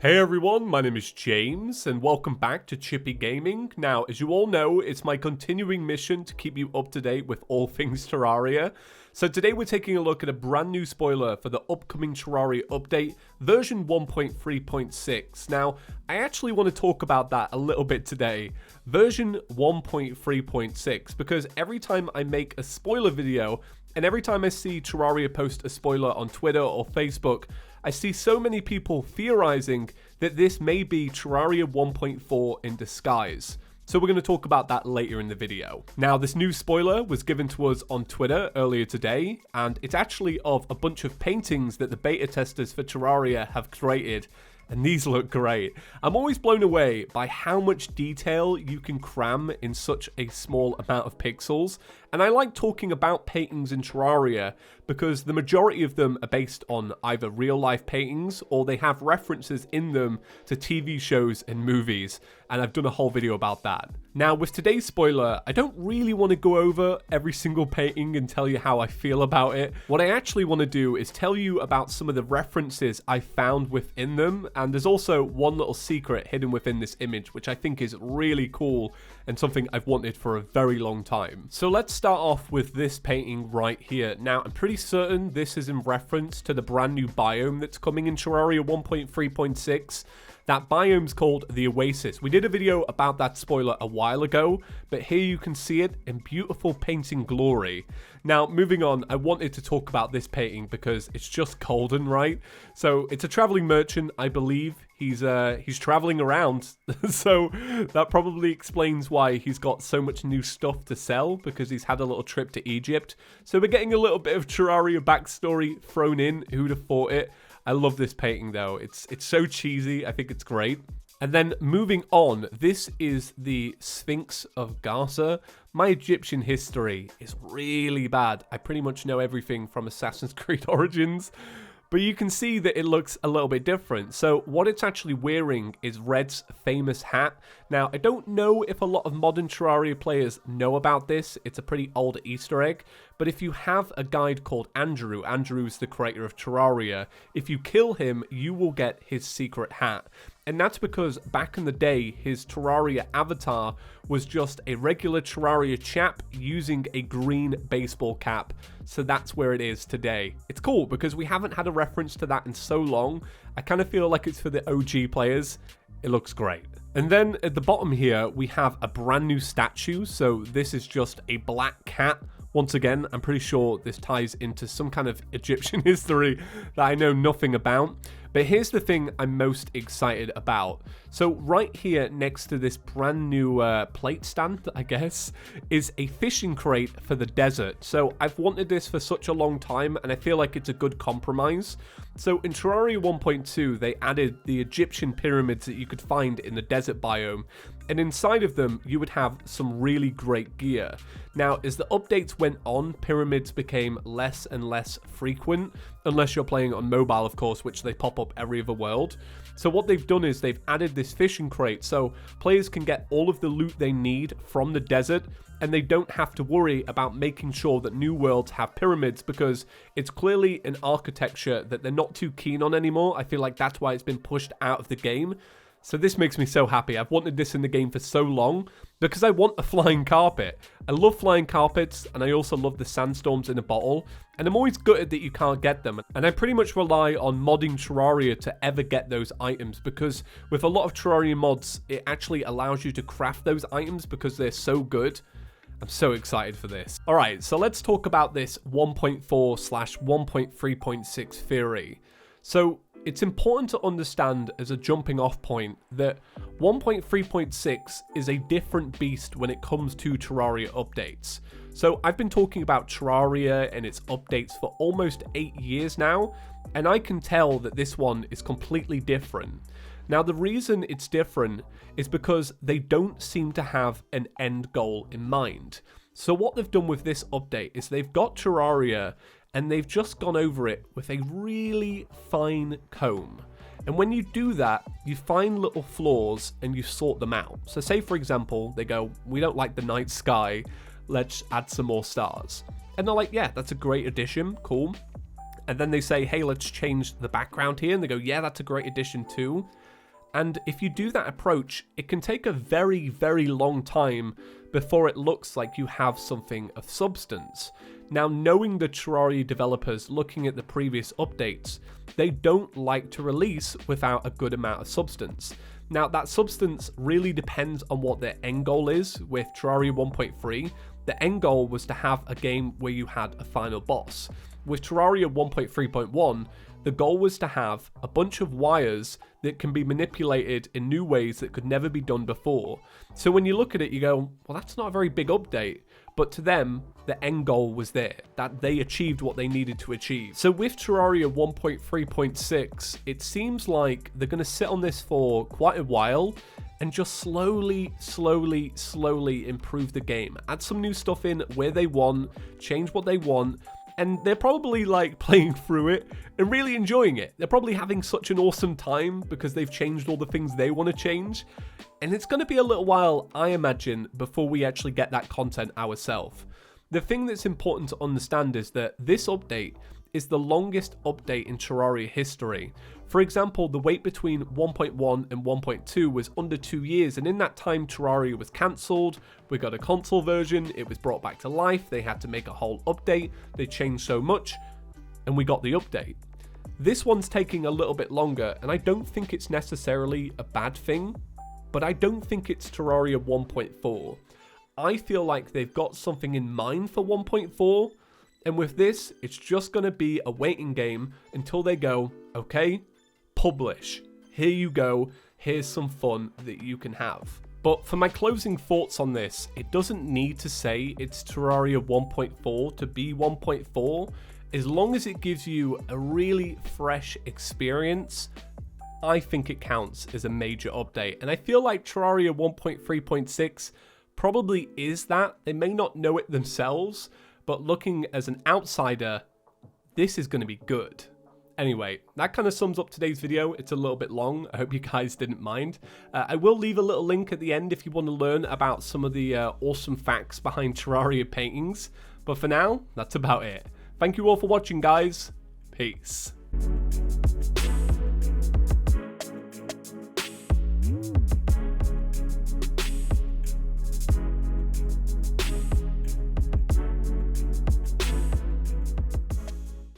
Hey everyone, my name is James and welcome back to ChippyGaming. Now, as you all know, it's my continuing mission to keep you up to date with all things Terraria. So today we're taking a look at a brand new spoiler for the upcoming Terraria update, version 1.3.6. Now, I actually want to talk about that a little bit today, version 1.3.6, because every time I make a spoiler video, and every time I see Terraria post a spoiler on Twitter or Facebook, I see so many people theorizing that this may be Terraria 1.4 in disguise. So we're going to talk about that later in the video. Now, this new spoiler was given to us on Twitter earlier today, and it's actually of a bunch of paintings that the beta testers for Terraria have created. And these look great. I'm always blown away by how much detail you can cram in such a small amount of pixels. And I like talking about paintings in Terraria because the majority of them are based on either real life paintings or they have references in them to TV shows and movies. And I've done a whole video about that. Now, with today's spoiler, I don't really want to go over every single painting and tell you how I feel about it. What I actually want to do is tell you about some of the references I found within them, and there's also one little secret hidden within this image, which I think is really cool and something I've wanted for a very long time. So let's start off with this painting right here. Now, I'm pretty certain this is in reference to the brand new biome that's coming in Terraria 1.3.6. That biome's called the Oasis. We did a video about that spoiler a while ago, but here you can see it in beautiful painting glory. Now, moving on, I wanted to talk about this painting because it's just golden, right? So it's a traveling merchant, I believe. He's traveling around, so that probably explains why he's got so much new stuff to sell, because he's had a little trip to Egypt. So we're getting a little bit of Terraria backstory thrown in. Who'd have thought it? I love this painting though. It's so cheesy. I think it's great. And then moving on, this is the Sphinx of Gaza. My Egyptian history is really bad. I pretty much know everything from Assassin's Creed Origins. But you can see that it looks a little bit different. So what it's actually wearing is Red's famous hat. Now, I don't know if a lot of modern Terraria players know about this. It's a pretty old Easter egg. But if you have a guide called Andrew, Andrew's the creator of Terraria, if you kill him, you will get his secret hat. And that's because back in the day, his Terraria avatar was just a regular Terraria chap using a green baseball cap. So that's where it is today. It's cool because we haven't had a reference to that in so long. I kind of feel like it's for the OG players. It looks great. And then at the bottom here, we have a brand new statue. So this is just a black cat. Once again, I'm pretty sure this ties into some kind of Egyptian history that I know nothing about. But here's the thing I'm most excited about. So right here next to this brand new plate stand, I guess, is a fishing crate for the desert. So I've wanted this for such a long time and I feel like it's a good compromise. So in Terraria 1.2, they added the Egyptian pyramids that you could find in the desert biome. And inside of them, you would have some really great gear. Now, as the updates went on, pyramids became less and less frequent, unless you're playing on mobile, of course, which they pop up every other world. So what they've done is they've added this fishing crate, so players can get all of the loot they need from the desert, and they don't have to worry about making sure that new worlds have pyramids, because it's clearly an architecture that they're not too keen on anymore. I feel like that's why it's been pushed out of the game. So this makes me so happy. I've wanted this in the game for so long because I want a flying carpet. I love flying carpets, and I also love the sandstorms in a bottle, and I'm always gutted that you can't get them. And I pretty much rely on modding Terraria to ever get those items, because with a lot of Terraria mods, it actually allows you to craft those items because they're so good. I'm so excited for this. All right, so let's talk about this 1.4/1.3.6 theory. So it's important to understand as a jumping off point that 1.3.6 is a different beast when it comes to Terraria updates. So I've been talking about Terraria and its updates for almost 8 years now, and I can tell that this one is completely different. Now, the reason it's different is because they don't seem to have an end goal in mind. So what they've done with this update is they've got Terraria and they've just gone over it with a really fine comb. And when you do that, you find little flaws and you sort them out. So say, for example, they go, we don't like the night sky, let's add some more stars. And they're like, yeah, that's a great addition, cool. And then they say, hey, let's change the background here. And they go, yeah, that's a great addition too. And if you do that approach, it can take a very, very long time before it looks like you have something of substance. Now, knowing the Terraria developers, looking at the previous updates, they don't like to release without a good amount of substance. Now, that substance really depends on what their end goal is. With Terraria 1.3, the end goal was to have a game where you had a final boss. With Terraria 1.3.1, the goal was to have a bunch of wires that can be manipulated in new ways that could never be done before. So when you look at it, you go, well, that's not a very big update. But to them, the end goal was there, that they achieved what they needed to achieve. So with Terraria 1.3.6, it seems like they're going to sit on this for quite a while and just slowly improve the game. Add some new stuff in where they want, change what they want, and they're probably like playing through it and really enjoying it. They're probably having such an awesome time because they've changed all the things they want to change. And it's going to be a little while, I imagine, before we actually get that content ourselves. The thing that's important to understand is that this update is the longest update in Terraria history. For example, the wait between 1.1 and 1.2 was under 2 years, and in that time Terraria was cancelled, we got a console version, it was brought back to life, they had to make a whole update, they changed so much, and we got the update. This one's taking a little bit longer, and I don't think it's necessarily a bad thing, but I don't think it's Terraria 1.4. I feel like they've got something in mind for 1.4, and with this, it's just going to be a waiting game until they go, okay, publish. Here you go, here's some fun that you can have. But for my closing thoughts on this, it doesn't need to say it's Terraria 1.4 to be 1.4. As long as it gives you a really fresh experience, I think it counts as a major update. And I feel like Terraria 1.3.6 probably is that. They may not know it themselves, but looking as an outsider, this is going to be good. Anyway, that kind of sums up today's video. It's a little bit long. I hope you guys didn't mind. I will leave a little link at the end if you want to learn about some of the awesome facts behind Terraria paintings. But for now, that's about it. Thank you all for watching, guys. Peace.